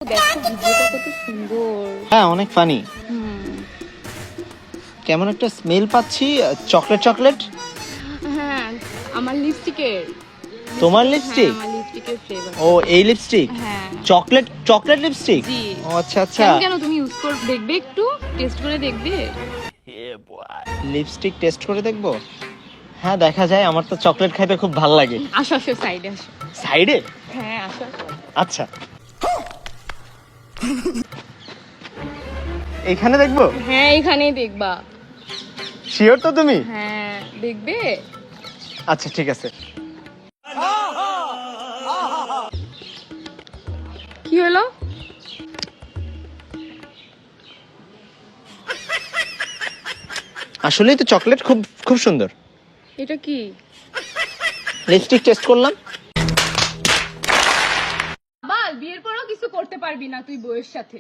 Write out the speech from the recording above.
দেখো ভিডিওটা কত সুন্দর। হ্যাঁ অনেক ফানি। কেমন একটা স্মেল পাচ্ছি, চকলেট চকলেট। হ্যাঁ আমার লিপস্টিকের। তোমার লিপস্টিক? আমার লিপস্টিকের ফ্লেভার। ও এই লিপস্টিক? হ্যাঁ চকলেট চকলেট লিপস্টিক। জি। ও আচ্ছা আচ্ছা। কেন কেন তুমি ইউজ করে দেখবে, একটু টেস্ট করে দেখবে? লিপস্টিক টেস্ট করে দেখবো? হ্যাঁ দেখা যায়, আমার তো চকলেট খাইতে খুব ভালো লাগে। আসো আসো সাইডে আসো। সাইডে? হ্যাঁ আসো। আচ্ছা এখানে দেখবো? হ্যাঁ এখানেই দেখবা। শিওর তো তুমি? হ্যাঁ দেখবে। আচ্ছা ঠিক আছে। কি হলো? আসলেই তো চকলেট খুব খুব সুন্দর। এটা কি? লিপস্টিক টেস্ট করলাম। বাল বিয়ের পরেও কিছু করতে পারবি না তুই বউয়ের সাথে।